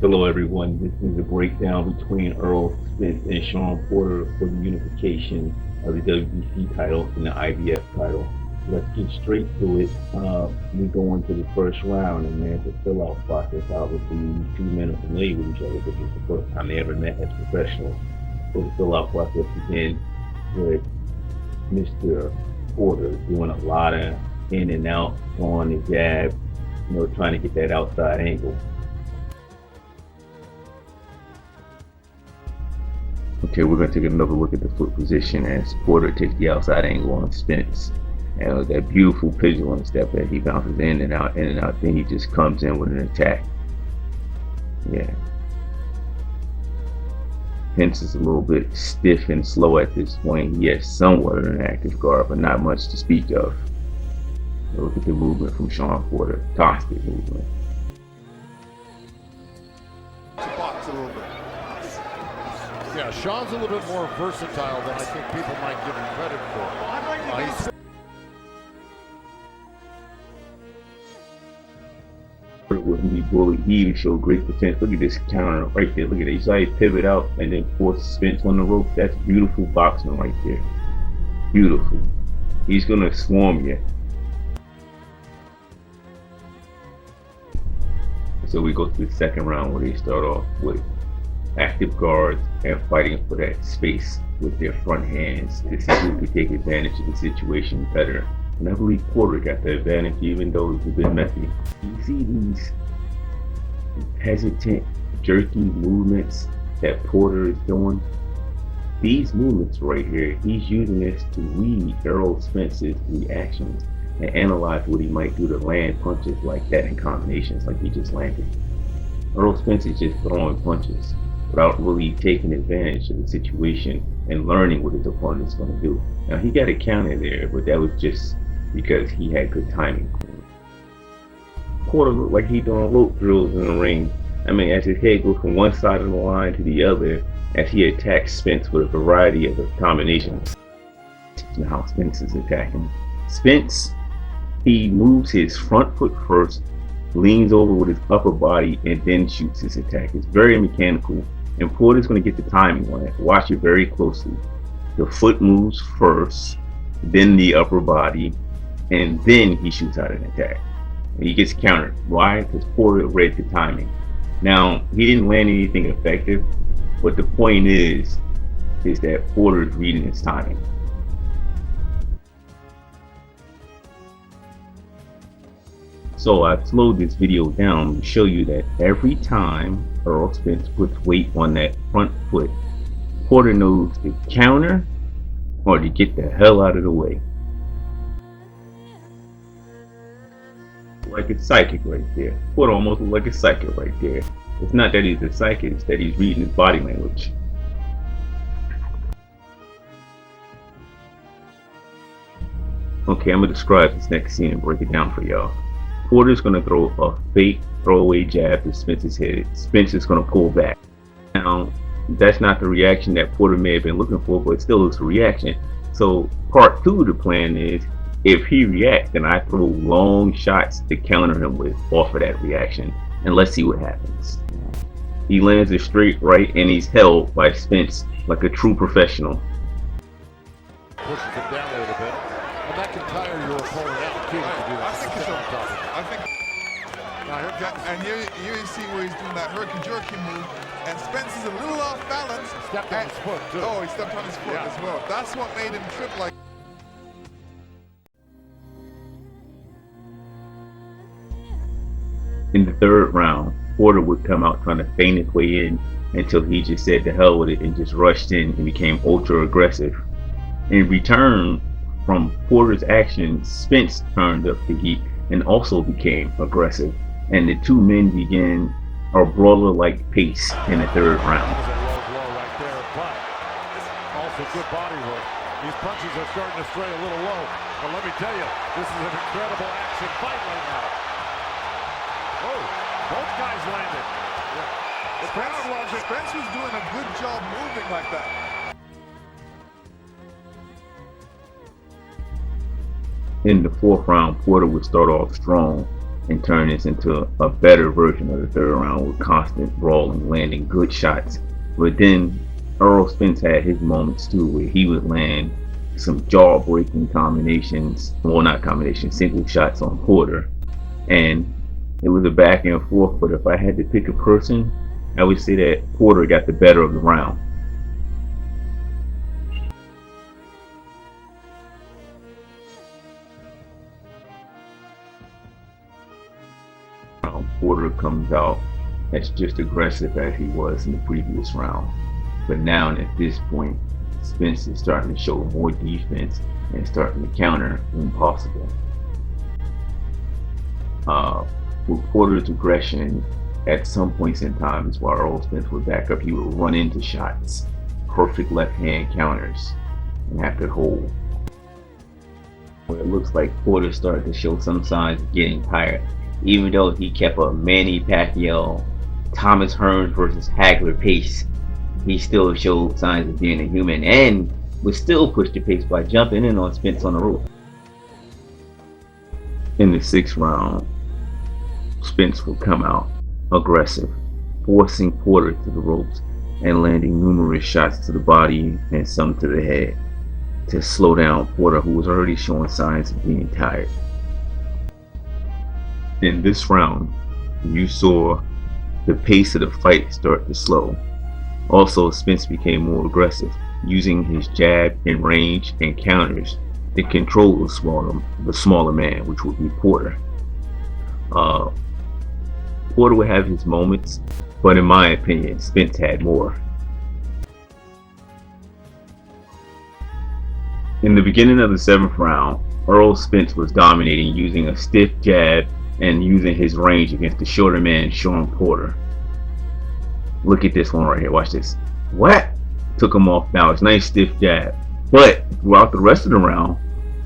Hello everyone, this is a breakdown between Errol Spence and Shawn Porter for the unification of the WBC title and the IBF title. Let's get straight to it. We go into the first round and there's a fill-out process. Obviously, these two men are familiar with each other because it's the first time they ever met as professionals. So the fill-out process begins with Mr. Porter doing a lot of in and out on the jab, trying to get that outside angle. Okay, we're going to take another look at the foot position as Porter takes the outside angle on Spence. And with that beautiful pendulum step that he bounces in and out, then he just comes in with an attack. Yeah. Spence is a little bit stiff and slow at this point. He has somewhat of an active guard, but not much to speak of. Look at the movement from Shawn Porter. Constant movement. Box a little bit. Yeah, Shawn's a little bit more versatile than I think people might give him credit for. Wouldn't be bullied. He even showed great potential. Look at this counter right there. Look at it. You saw he pivot out and then force Spence on the rope. That's beautiful boxing right there. Beautiful. He's gonna swarm you. So we go to the second round where they start off with active guards and fighting for that space with their front hands to see who could take advantage of the situation better. And I believe Porter got the advantage even though it was a bit messy. You see these hesitant, jerky movements that Porter is doing? These movements right here, he's using this to read Errol Spence's reactions and analyze what he might do to land punches like that in combinations like he just landed. Errol Spence is just throwing punches without really taking advantage of the situation and learning what his opponent's going to do. Now he got a counter there, but that was just because he had good timing. Porter looked like he doing rope drills in the ring. I mean, as his head goes from one side of the line to the other, as he attacks Spence with a variety of combinations. Now Spence is attacking. Spence, he moves his front foot first, leans over with his upper body, and then shoots his attack. It's very mechanical, and Porter's going to get the timing on it. Watch it very closely. The foot moves first, then the upper body, and then he shoots out an attack. And he gets countered. Why? Because Porter read the timing. Now, he didn't land anything effective, but the point is that Porter's reading his timing. So I've slowed this video down to show you that every time Errol Spence puts weight on that front foot, Porter knows to counter or to get the hell out of the way. Like a psychic right there. Porter almost looks like a psychic right there. It's not that he's a psychic, it's that he's reading his body language. Okay, I'm going to describe this next scene and break it down for y'all. Porter's going to throw a fake throwaway jab to Spence's head. Spence is going to pull back. Now, that's not the reaction that Porter may have been looking for, but still it's a reaction. So part 2 of the plan is, if he reacts, then I throw long shots to counter him with off of that reaction, and let's see what happens. He lands a straight right and he's held by Spence like a true professional. Pushes it down a little bit, and that can tire your opponent out too. And here you see where he's doing that herky-jerky move, and Spence is a little off balance. He stepped on his foot too. Oh, he stepped on his foot as well. That's what made him trip like. In the third round, Porter would come out trying to feint his way in until he just said to hell with it and just rushed in and became ultra aggressive. In return from Porter's actions, Spence turned up the heat and also became aggressive, and the two men began a brawler-like pace in the third round. That was a low blow right there, but also good body work. These punches are starting to stray a little low, but let me tell you, this is an incredible action fight right now. Oh, both guys landed. Yeah. The crowd loves it. Spence was doing a good job moving like that. In the fourth round, Porter would start off strong and turn this into a better version of the third round with constant brawling, landing good shots. But then Errol Spence had his moments too, where he would land some jaw-breaking combinations, well, not combinations, single shots on Porter, and it was a back and forth. But if I had to pick a person, I would say that Porter got the better of the round. Porter comes out as just aggressive as he was in the previous round. But now at this point, Spence is starting to show more defense and starting to counter when possible. With Porter's aggression, at some points in time, is while Errol Spence would back up, he would run into shots, perfect left hand counters, and have to hold. Where it looks like Porter started to show some signs of getting tired. Even though he kept a Manny Pacquiao, Thomas Hearns versus Hagler pace, he still showed signs of being a human and would still push the pace by jumping in on Spence on the rope. In the sixth round, Spence would come out aggressive, forcing Porter to the ropes and landing numerous shots to the body and some to the head to slow down Porter, who was already showing signs of being tired. In this round, you saw the pace of the fight start to slow. Also, Spence became more aggressive, using his jab and range and counters to control the smaller man, which would be Porter. Porter would have his moments, but in my opinion, Spence had more. In the beginning of the seventh round, Errol Spence was dominating, using a stiff jab and using his range against the shorter man, Shawn Porter. Look at this one right here. Watch this. What? Took him off balance. Nice stiff jab. But throughout the rest of the round,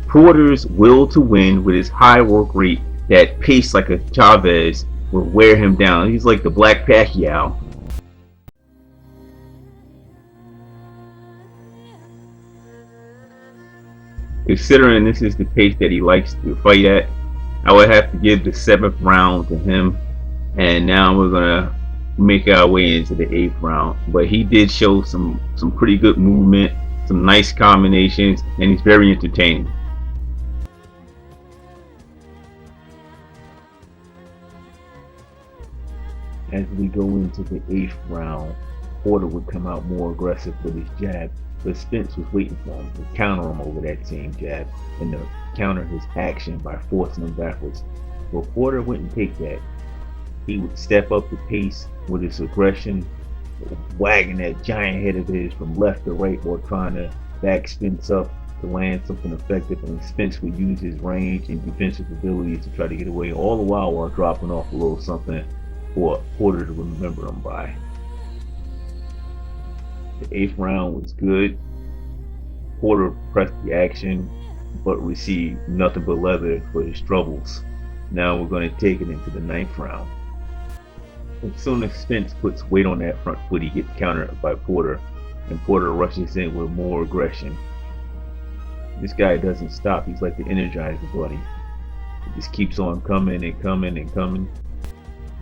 Porter's will to win with his high work rate, that pace like a Chavez, would wear him down. He's like the Black Pacquiao. Considering this is the pace that he likes to fight at, I would have to give the seventh round to him. And now we're gonna make our way into the eighth round. But he did show some pretty good movement, some nice combinations, and he's very entertaining. As we go into the eighth round, Porter would come out more aggressive with his jab, but Spence was waiting for him to counter him over that same jab and to counter his action by forcing him backwards. But Porter wouldn't take that. He would step up the pace with his aggression, wagging that giant head of his from left to right while trying to back Spence up to land something effective, and Spence would use his range and defensive abilities to try to get away, all the while dropping off a little something for Porter to remember him by. The eighth round was good. Porter pressed the action, but received nothing but leather for his troubles. Now we're going to take it into the ninth round. As soon as Spence puts weight on that front foot, he gets countered by Porter, and Porter rushes in with more aggression. This guy doesn't stop. He's like the Energizer Bunny. He just keeps on coming and coming and coming.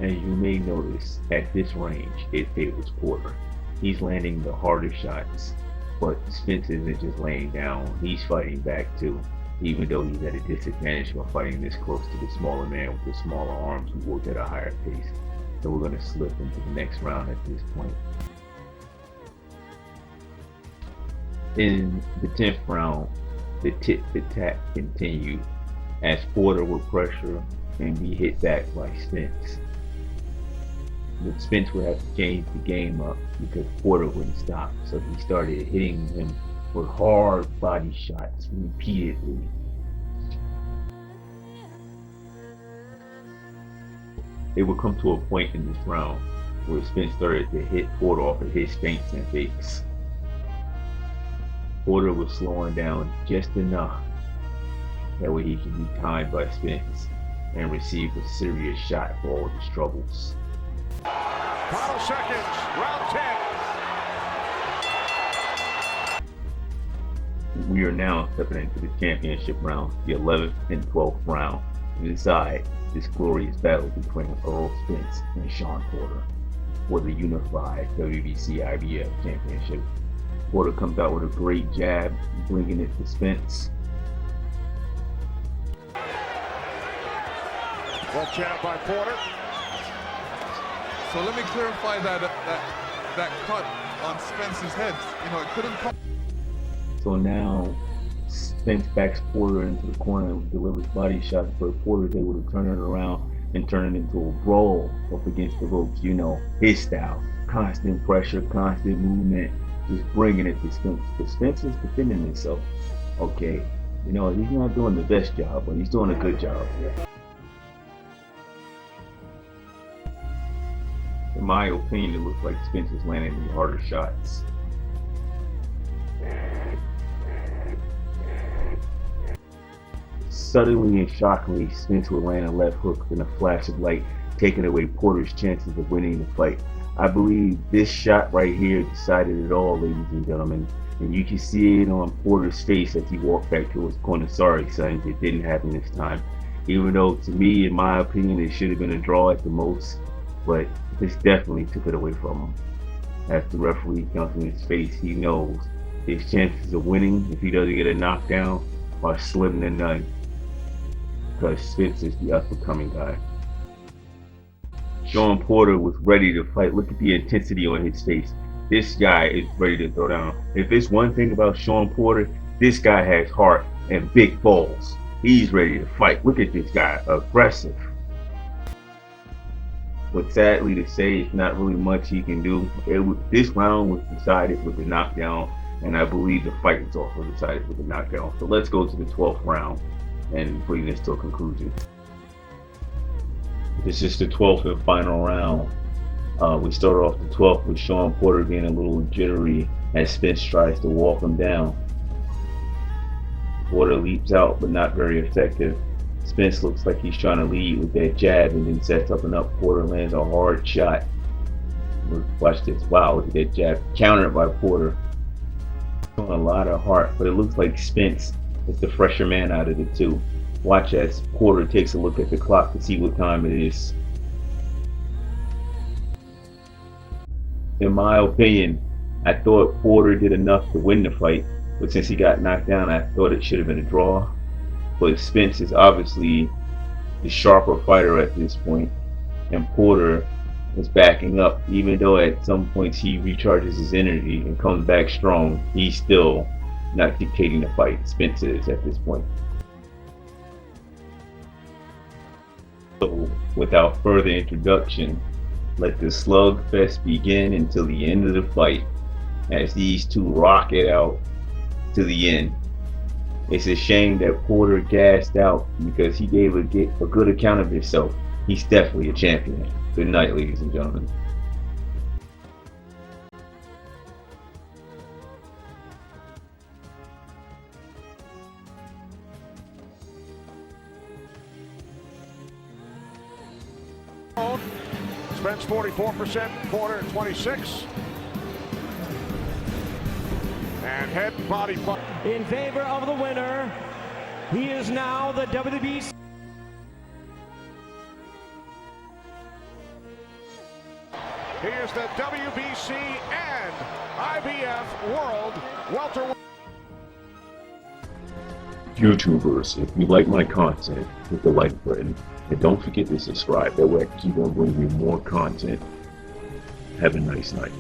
As you may notice, at this range, it favors Porter. He's landing the harder shots, but Spence isn't just laying down. He's fighting back too, even though he's at a disadvantage by fighting this close to the smaller man with the smaller arms who work at a higher pace. So we're going to slip into the next round at this point. In the 10th round, the tit-for-tat continued as Porter would pressure and be hit back by Spence. But Spence would have to change the game up because Porter wouldn't stop, so he started hitting him with hard body shots repeatedly. It would come to a point in this round where Spence started to hit Porter off of his feints and fakes. Porter was slowing down just enough that way he could be timed by Spence and receive a serious shot for all of his troubles. Final seconds, round 10. We are now stepping into the championship round, the 11th and 12th round, to decide this glorious battle between Errol Spence and Shawn Porter for the unified WBC IBF Championship. Porter comes out with a great jab, bringing it to Spence. Well, jab by Porter. So let me clarify that cut on Spence's head. You know, it couldn't come. So now Spence backs Porter into the corner and delivers body shots, but Porter is able to turn it around and turn it into a brawl up against the ropes. You know, his style. Constant pressure, constant movement, just bringing it to Spence. But Spence is defending himself. Okay, you know, he's not doing the best job, but he's doing a good job. In my opinion, it looks like Spence is landing the harder shots. Suddenly and shockingly, Spence would land a left hook in a flash of light, taking away Porter's chances of winning the fight. I believe this shot right here decided it all, ladies and gentlemen. And you can see it on Porter's face as he walked back to his corner. Sorry, son, it didn't happen this time. Even though, to me, in my opinion, it should have been a draw at the most. But this definitely took it away from him. As the referee comes in his face, he knows his chances of winning, if he doesn't get a knockdown, are slim to none. Because Spence is the up-and-coming guy. Shawn Porter was ready to fight. Look at the intensity on his face. This guy is ready to throw down. If there's one thing about Shawn Porter, this guy has heart and big balls. He's ready to fight. Look at this guy, aggressive. But sadly to say, it's not really much he can do. This round was decided with the knockdown, and I believe the fight was also decided with the knockdown. So let's go to the 12th round and bring this to a conclusion. This is the 12th and final round. We start off the 12th with Shawn Porter being a little jittery as Spence tries to walk him down. Porter leaps out, but not very effective. Spence looks like he's trying to lead with that jab and then sets up and up. Porter lands a hard shot. Watch this. Wow, look at that jab. Countered by Porter. A lot of heart, but it looks like Spence is the fresher man out of the two. Watch as Porter takes a look at the clock to see what time it is. In my opinion, I thought Porter did enough to win the fight, but since he got knocked down, I thought it should have been a draw. But Spence is obviously the sharper fighter at this point, and Porter was backing up. Even though at some points he recharges his energy and comes back strong, he's still not dictating the fight. Spence is at this point. So, without further introduction, let the slugfest begin until the end of the fight, as these two rock it out to the end. It's a shame that Porter gassed out because he gave a good account of himself. He's definitely a champion. Good night, ladies and gentlemen. Spence 44%, Porter 26%. And head body fight. In favor of the winner, he is now the WBC. He is the WBC and IBF World Welterweight. YouTubers, if you like my content, hit the like button. And don't forget to subscribe. That way I can keep on bringing you more content. Have a nice night.